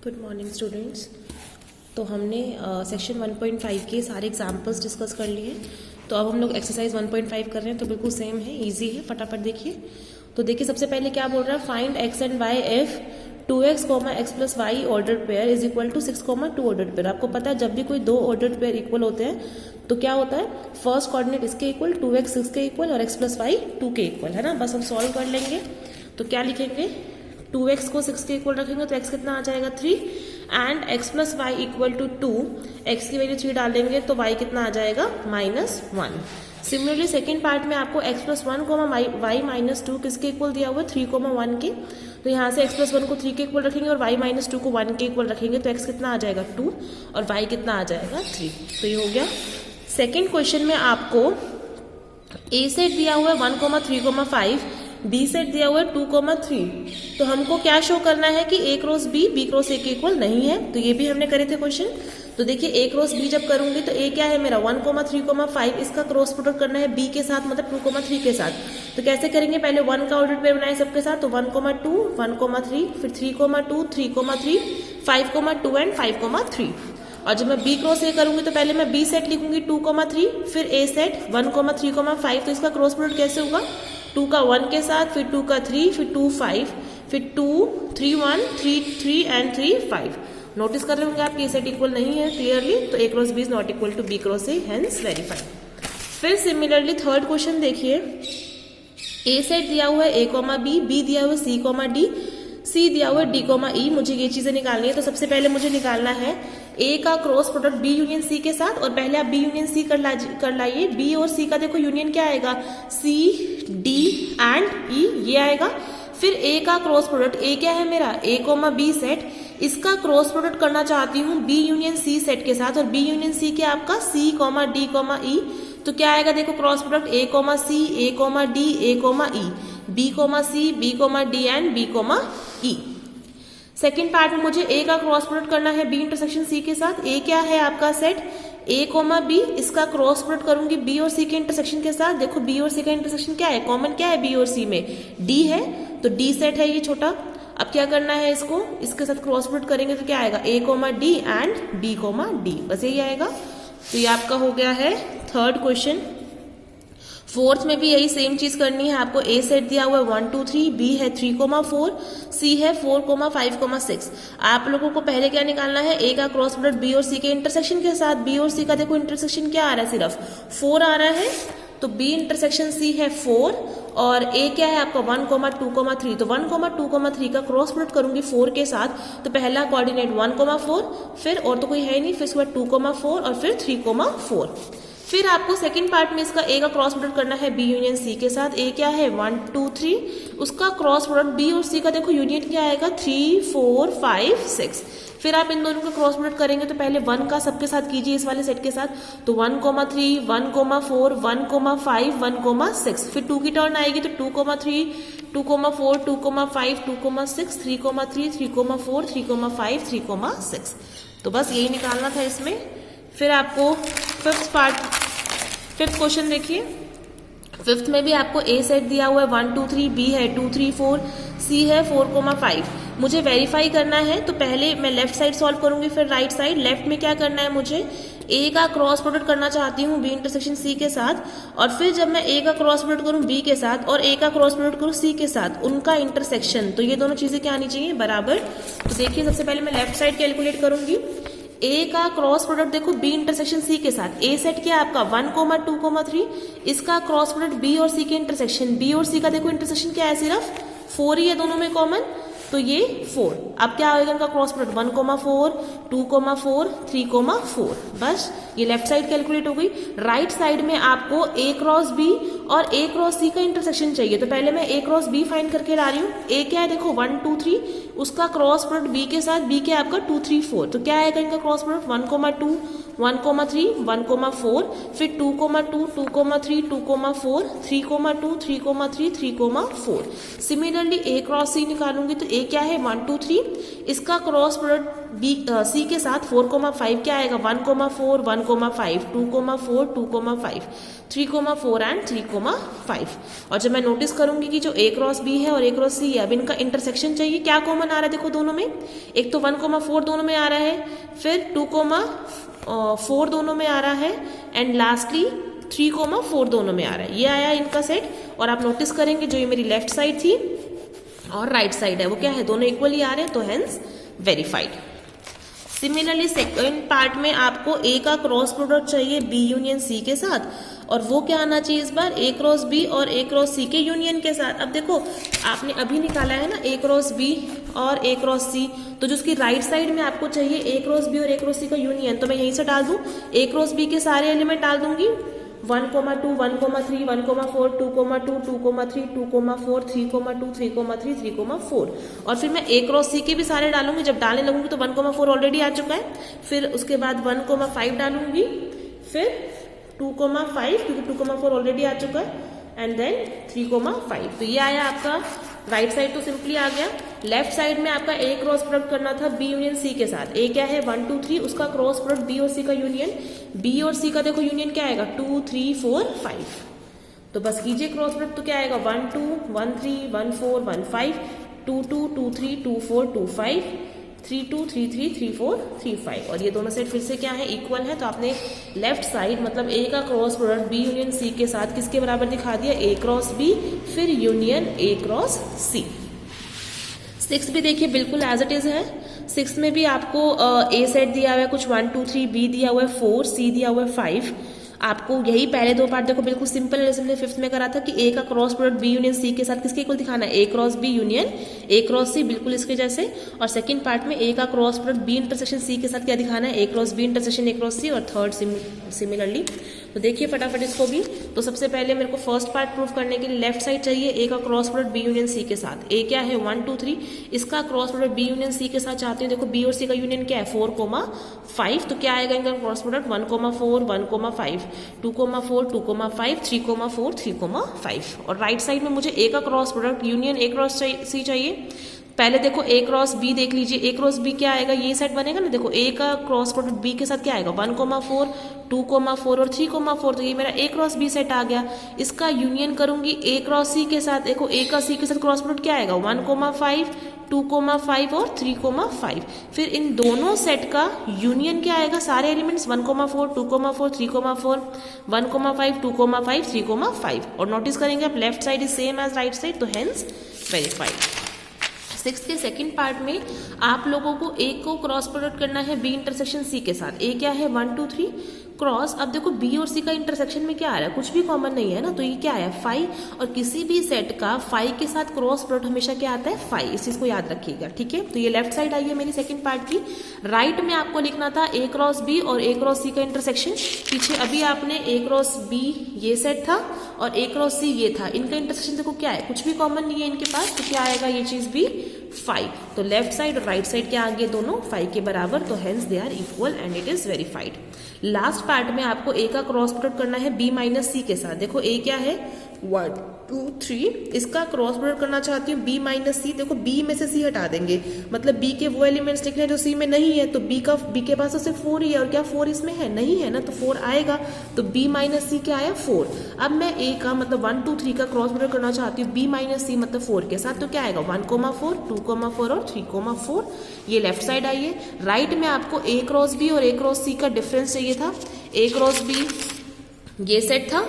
Good morning students. तो हमने section 1.5 के सारे एग्जाम्पल्स डिस्कस कर लिए हैं। तो अब हम लोग एक्सरसाइज 1.5 कर रहे हैं, तो बिल्कुल सेम है, इजी है, फटाफट देखिए। तो देखिए सबसे पहले क्या बोल रहा है, find x and y if 2x, x plus y ordered pair is equal to 6, 2 ordered pair. आपको पता है जब भी कोई दो ऑर्डर्ड पेयर इक्वल होते हैं तो क्या होता है, फर्स्ट कोऑर्डिनेट इसके इक्वल, 2x 6 के इक्वल और x प्लस वाई 2 के इक्वल, है ना। बस हम सॉल्व कर लेंगे। तो क्या लिखेंगे, 2x को 6 के इक्वल रखेंगे तो x कितना आ जाएगा 3 and x plus y equal to 2, x की वैल्यू 3 डालेंगे तो y कितना आ जाएगा -1। सिमिलरली सेकेंड पार्ट में आपको x प्लस 1 वाई माइनस 2 किसके इक्वल दिया हुआ है, 3, 1 के। तो यहाँ से x प्लस 1 को 3 के इक्वल रखेंगे और y माइनस 2 को 1 के इक्वल रखेंगे तो x कितना आ जाएगा 2 और y कितना आ जाएगा 3। तो ये हो गया। सेकेंड क्वेश्चन में आपको a सेट दिया हुआ है 1, 3, 5, बी सेट दिया हुआ है 2, 3। तो हमको क्या शो करना है कि a cross b cross a के इक्वल नहीं है। तो ये भी हमने करे थे क्वेश्चन। तो देखिए a क्रॉस b जब करूंगी तो a क्या है मेरा 1, 3, 5, इसका क्रॉस प्रोडक्ट करना है b के साथ, मतलब 2, 3 के साथ। तो कैसे करेंगे, पहले 1 का ऑर्डर पेयर बनाए सबके साथ। तो 1, 2, 1, 3, फिर 3, 2, 3, 3, 5, 2 एंड 5, 3। और जब मैं b क्रॉस a करूंगी तो पहले मैं b सेट लिखूंगी 2, 3, फिर a सेट 1, 3, 5। तो इसका क्रॉस प्रोडक्ट कैसे होगा, 2 का 1 के साथ, फिर 2 का 3, फिर 2, 5, फिर 2, 3, 1, 3 एंड 3, 5। नोटिस कर रहे होंगे आप ये सेट इक्वल नहीं है क्लियरली। तो a cross b is not equal to b cross a, hence verified. फिर सिमिलरली थर्ड क्वेश्चन देखिए, a सेट दिया हुआ है a, b दिया हुआ है c, d, c दिया हुआ है d, e। मुझे ये चीजें निकालनी है। तो सबसे पहले मुझे निकालना है a का cross product b union c के साथ। और पहले आप b यूनियन c कर लाइए। b और c का देखो यूनियन क्या आएगा, c, d एंड e, ये आएगा। फिर a का क्रॉस प्रोडक्ट, a क्या है मेरा a, b सेट, इसका क्रॉस प्रोडक्ट करना चाहती हूँ b यूनियन c सेट के साथ। और b यूनियन c क्या आपका c, d, e। तो क्या आएगा देखो cross product a, c, a, d, a, e, b, c, b, d and b, e। Second part में मुझे a का क्रॉस प्रोडक्ट करना है b इंटरसेक्शन c के साथ। a क्या है आपका सेट a, b, इसका क्रॉस प्रोडक्ट करूंगी b और c के इंटरसेक्शन के साथ। देखो b और c का इंटरसेक्शन क्या है, कॉमन क्या है b और c में, d है। तो d सेट है ये छोटा। अब क्या करना है, इसको इसके साथ क्रॉस प्रोडक्ट करेंगे तो क्या आएगा a, d and b, d, बस यही आएगा। तो ये आपका हो गया है थर्ड क्वेश्चन। फोर्थ में भी यही सेम चीज करनी है आपको। a सेट दिया हुआ है 1, 2, 3, b है 3, 4, c है 4, 5, 6। आप लोगों को पहले क्या निकालना है, a का क्रॉस प्रोडक्ट b और c के इंटरसेक्शन के साथ। b और c का देखो इंटरसेक्शन क्या आ रहा है, सिर्फ 4 आ रहा है। तो b इंटरसेक्शन c है 4 और a क्या है आपका 1, 2, 3। तो 1, 2, 3 का क्रॉस प्रोडक्ट करूंगी 4 के साथ। तो पहला कोऑर्डिनेट 1, 4, फिर और तो कोई है नहीं, फिर इसके बाद 2, 4 और फिर 3, 4। फिर आपको सेकंड पार्ट में इसका a का क्रॉस प्रोडक्ट करना है b यूनियन c के साथ। a क्या है 1, 2, 3, उसका क्रॉस प्रोडक्ट b और c का देखो यूनियन क्या आएगा 3, 4, 5, 6। फिर आप इन दोनों का क्रॉस प्रोडक्ट करेंगे तो पहले 1 का सबके साथ कीजिए इस वाले सेट के साथ। तो 1, 3, 1, 4, 1, 5, 1, 6। फिर 2 की टर्न आएगी तो 2, 3, 2, 4, 2, 5, 2, 6, 3, 3, 3, 4, 3, 5, 3, 6। तो बस यही निकालना था इसमें। फिर आपको फिफ्थ क्वेश्चन देखिए। फिफ्थ में भी आपको a सेट दिया हुआ है 1, 2, 3, b है 2, 3, 4, c है 4, 5। मुझे वेरीफाई करना है तो पहले मैं लेफ्ट साइड सॉल्व करूंगी, फिर राइट साइड। लेफ्ट में क्या करना है, मुझे a का क्रॉस प्रोडक्ट करना चाहती हूँ b इंटरसेक्शन c के साथ। और फिर जब मैं a का क्रॉस प्रोडक्ट करूँ b के साथ और a का क्रॉस प्रोडक्ट करूँ c के साथ, उनका इंटरसेक्शन, तो ये दोनों चीजें क्या आनी चाहिए, बराबर। तो देखिए सबसे पहले मैं लेफ्ट साइड कैलकुलेट करूंगी। a का क्रॉस प्रोडक्ट देखो b इंटरसेक्शन c के साथ। a सेट क्या आपका 1, 2, 3, इसका क्रॉस प्रोडक्ट b और c के इंटरसेक्शन। b और c का देखो इंटरसेक्शन क्या है, सिर्फ 4 ही है दोनों में कॉमन, तो ये 4। अब क्या आएगा इनका क्रॉस प्रोडक्ट 1, 4, 2, 4, 3, 4। बस ये लेफ्ट साइड कैलकुलेट हो गई। राइट साइड में आपको a क्रॉस b और a क्रॉस c का इंटरसेक्शन चाहिए। तो पहले मैं a क्रॉस b फाइंड करके ला रही हूँ। a क्या है देखो 1, 2, 3, उसका क्रॉस प्रोडक्ट b के साथ, b क्या आपका 2, 3, 4। तो क्या आएगा इनका क्रॉस प्रोडक्ट 1, 2, 1, 3, 1, 4, फिर 2, 2, 2, 3, 2, 4, 3, 2, 3, 3, 3, 4। सिमिलरली a क्रॉस c निकालूंगी तो a क्या है 1, 2, 3, इसका क्रॉस प्रोडक्ट बी सी के साथ 4,5 क्या आएगा 1,4 1,5 2,4 2,5 3,4 एंड 3,5। और जब मैं नोटिस करूंगी कि जो ए क्रॉस बी है और ए क्रॉस सी है, अब इनका इंटरसेक्शन चाहिए, क्या कॉमन आ रहा है देखो दोनों में, एक तो 1,4 दोनों में आ रहा है, फिर 2,4 दोनों में आ रहा है, एंड लास्टली 3,4 दोनों में आ रहा है। ये आया इनका सेट। और आप नोटिस करेंगे जो ये मेरी लेफ्ट साइड थी और राइट साइड है वो क्या है, दोनों इक्वली आ रहे हैं, तो hence verified. Similarly second part में आपको ए का क्रॉस प्रोडक्ट चाहिए बी यूनियन सी के साथ, और वो क्या आना चाहिए इस बार, ए क्रॉस बी और ए क्रॉस सी के यूनियन के साथ। अब देखो आपने अभी निकाला है ना ए क्रॉस बी और ए क्रॉस सी, तो जो उसकी राइट साइड में आपको चाहिए ए क्रॉस बी और ए क्रॉस सी का यूनियन, तो मैं यहीं से डाल दूं, ए क्रॉस बी के सारे एलिमेंट डाल दूंगी, 1,2 1,3 1,4 2,2 2,3 2,4 3,2 3,3 3,4, और फिर मैं ए क्रॉस सी के भी सारे डालूंगी। जब डालने लगूंगी तो 1,4 ऑलरेडी आ चुका है, फिर उसके बाद 1,5 डालूंगी, फिर 2,5 क्योंकि 2,4 ऑलरेडी आ चुका है, एंड देन 3,5। तो ये आया आपका राइट साइड, तो सिंपली आ गया। लेफ्ट साइड में आपका ए क्रॉस प्रोडक्ट करना था बी यूनियन सी के साथ। ए क्या है 1 2 3, उसका क्रॉस प्रोडक्ट बी और सी का यूनियन, बी और सी का देखो यूनियन क्या आएगा 2 3 4 5, तो बस कीजिए क्रॉस प्रोडक्ट, तो क्या आएगा 1 2 1 3 1 4 1 5 2 2 2 3 2 4 2 5 3 2 3 3 3 4 3 5, और ये दोनों सेट फिर से क्या है इक्वल है। तो आपने लेफ्ट साइड मतलब ए का cross product B union C के साथ किसके बराबर दिखा दिया, ए क्रॉस बी फिर यूनियन ए क्रॉस सी। 6 भी देखिए बिल्कुल एज इट इज है। 6 में भी आपको ए सेट दिया हुआ है कुछ 1 2 3, बी दिया हुआ है 4, सी दिया हुआ है 5। आपको यही पहले दो पार्ट देखो बिल्कुल सिंपल, जैसे हमने 5th में करा था कि ए का cross product B union C के साथ किसके इक्वल दिखाना है, A cross B union A cross C, बिल्कुल इसके जैसे। और सेकंड पार्ट में ए का cross product B intersection C के साथ क्या दिखाना है, A cross B intersection A cross C, और थर्ड सिमिलरली। तो देखिए फटाफट इसको भी। तो सबसे पहले मेरे को फर्स्ट पार्ट प्रूव करने के लिए लेफ्ट साइड चाहिए ए का cross product B union C के साथ। ए क्या है 1 2 3, इसका cross product B union C के साथ चाहती हूँ। देखो बी और सी का यूनियन क्या है 4,5, तो क्या आएगा इनका क्रॉस प्रोडक्ट 1,4 1,5 2,4 2,5 3,4 3,5। और राइट साइड में मुझे ए का cross product union A cross C चाहिए। पहले देखो ए क्रॉस बी देख लीजिए, ए क्रॉस बी क्या आएगा, ये सेट बनेगा ना। देखो ए का क्रॉस प्रोडक्ट बी के साथ क्या आएगा 1,4 2,4 और 3,4, तो ये मेरा ए क्रॉस बी सेट आ गया। इसका यूनियन करूंगी ए क्रॉस सी के साथ। देखो ए का सी के साथ क्रॉस प्रोडक्ट क्या आएगा 1,5 2,5 और 3,5। फिर इन दोनों सेट का यूनियन क्या आएगा, सारे एलिमेंट्स 1,4 2,4 3,4 1,5 2,5 3,5। और नोटिस करेंगे आप left side is same as right side, तो हेंस वेरीफाइड। 6 के सेकंड पार्ट में आप लोगों को ए को क्रॉस प्रोडक्ट करना है बी इंटरसेक्शन सी के साथ। ए क्या है 1 2 3 क्रॉस। अब देखो बी और सी का इंटरसेक्शन में क्या आ रहा है, कुछ भी कॉमन नहीं है ना, तो ये क्या है 5, और किसी भी सेट का 5 के साथ क्रॉस प्रोडक्ट हमेशा क्या आता है 5, इस चीज को याद रखिएगा, ठीक है। तो ये लेफ्ट साइड आई है मेरी सेकंड पार्ट की। राइट में आपको लिखना था ए क्रॉस बी और ए क्रॉस सी का इंटरसेक्शन। पीछे अभी आपने ए क्रॉस बी ये सेट था और ए क्रॉस सी ये था, इनका इंटरसेक्शन देखो क्या है, कुछ भी कॉमन नहीं है इनके पास, तो क्या आएगा ये चीज भी 5। तो लेफ्ट साइड और राइट साइड क्या आ गए दोनों 5 के बराबर, तो hence they are equal and it is verified. Last part में आपको ए का क्रॉस प्रोडक्ट करना है बी माइनस सी के साथ। देखो ए क्या है 1 2 3, इसका क्रॉस प्रोडक्ट करना चाहती हूँ बी माइनस सी। देखो बी में से सी हटा देंगे, मतलब बी के वो एलिमेंट्स लिखने हैं जो सी में नहीं है, तो बी के पास तो सिर्फ 4 ही है, और क्या 4 इसमें है नहीं है ना, तो 4 आएगा। तो बी माइनस सी क्या आया 4। अब मैं ए का मतलब 1 2 3 का क्रॉस प्रोडक्ट करना चाहती हूँ बी माइनस सी मतलब 4 के साथ, तो क्या आएगा 1,4 2,4 और 3,4। ये लेफ्ट साइड आई है। राइट में आपको ए क्रॉस बी और ए क्रॉस सी का डिफरेंस चाहिए था। ए क्रॉस बी ये सेट था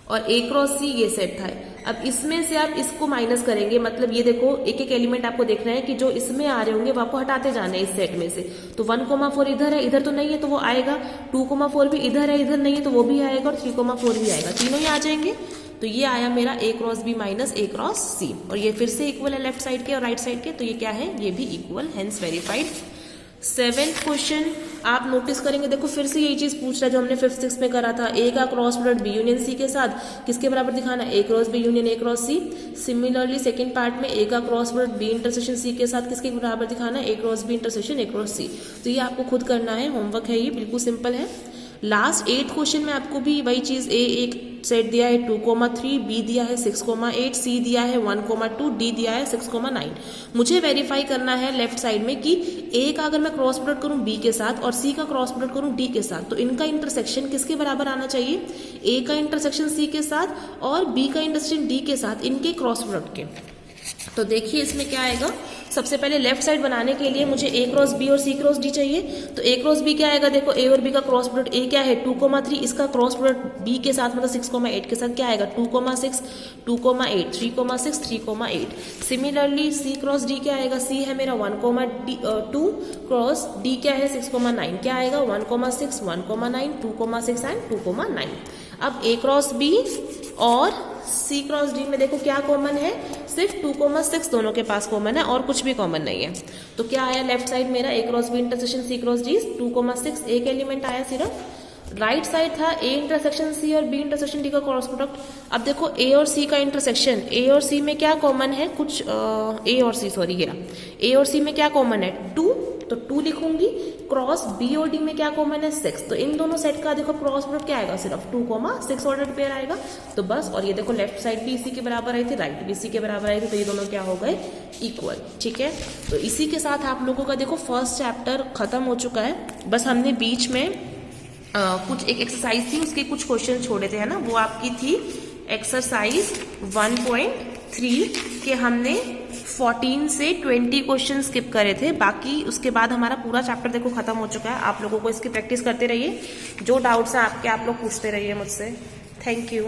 और ए क्रॉस सी ये सेट था। अब इसमें से आप इसको माइनस करेंगे, मतलब ये देखो एक एक एलिमेंट आपको देखना है कि जो इसमें आ रहे होंगे वो आपको हटाते जाने इस सेट में से। तो 1,4 इधर है, इधर तो नहीं है तो वो आएगा। 2,4 भी इधर है, इधर नहीं है तो वो भी आएगा, और 3,4 भी आएगा, तीनों ही आ जाएंगे। तो ये आया मेरा A cross B minus A cross C, और ये फिर से इक्वल है लेफ्ट साइड के और राइट साइड के, तो ये क्या है ये भी equal, hence verified. 7th question आप नोटिस करेंगे, देखो फिर से यही चीज पूछ रहा है जो हमने 5th 6th में करा था। ए का cross product B union C के साथ किसके बराबर दिखाना है, A cross B union A cross C. Similarly second part में ए का cross product B intersection C के साथ किसके बराबर दिखाना है, A cross B intersection A cross C. तो ये आपको खुद करना है, होमवर्क है ये, बिल्कुल सिंपल है। लास्ट 8th क्वेश्चन में आपको भी वही चीज एक सेट दिया है 2,3, बी दिया है 6,8, सी दिया है 1,2, डी दिया है 6,9। मुझे वेरीफाई करना है लेफ्ट साइड में कि ए का अगर मैं क्रॉस प्रोडक्ट करूं बी के साथ और सी का क्रॉस प्रोडक्ट करूं डी के साथ, तो इनका इंटरसेक्शन किसके बराबर आना चाहिए, ए का इंटरसेक्शन सी के साथ और बी का इंटरसेक्शन डी के साथ, इनके क्रॉस प्रोडक्ट के। तो देखिए इसमें क्या आएगा, सबसे पहले लेफ्ट साइड बनाने के लिए मुझे ए क्रॉस बी और सी क्रॉस डी चाहिए। तो ए क्रॉस बी क्या आएगा, देखो ए और बी का क्रॉस प्रोडक्ट, ए क्या है 2,3, इसका क्रॉस प्रोडक्ट बी के साथ मतलब 6,8 के साथ क्या आएगा 2,6, 2,8, 3,6, 3,8। सिमिलरली सी क्रॉस डी क्या आएगा, सी है मेरा 1,2 क्रॉस डी क्या है 6,9, क्या आएगा 1,6, 1,9, 2,6 एंड 2,9। अब ए क्रॉस बी और सी क्रॉस डी में देखो क्या कॉमन है, सिर्फ 2,6 दोनों के पास कॉमन है और कुछ भी कॉमन नहीं है। तो क्या आया लेफ्ट साइड मेरा, A cross B intersection C cross D 2,6, एक एलिमेंट आया सिर्फ। राइट साइड था ए इंटरसेक्शन सी और बी इंटरसेक्शन डी का क्रॉस प्रोडक्ट। अब देखो ए और सी का इंटरसेक्शन, ए और सी में क्या कॉमन है, कुछ ए और सी सॉरी ये ए और सी में क्या कॉमन है 2, तो 2 लिखूंगी। क्रॉस बी और डी में क्या कॉमन है 6, तो इन दोनों सेट का देखो क्रॉस प्रोडक्ट क्या आएगा सिर्फ 2,6 ऑर्डर पेयर आएगा। तो बस, और ये देखो लेफ्ट साइड भी इसी के बराबर आई थी, राइट भी इसी के बराबर आई थी, तो ये दोनों क्या हो गए इक्वल। ठीक है, तो इसी के साथ आप लोगों का देखो फर्स्ट चैप्टर खत्म हो चुका है। बस हमने बीच में कुछ एक एक्सरसाइज थी, उसके कुछ क्वेश्चन छोड़े थे है ना, वो आपकी थी एक्सरसाइज 1.3 के हमने 14 से 20 क्वेश्चन स्किप करे थे। बाकी उसके बाद हमारा पूरा चैप्टर देखो खत्म हो चुका है। आप लोगों को इसकी प्रैक्टिस करते रहिए, जो डाउट्स हैं आपके आप लोग पूछते रहिए मुझसे। Thank you.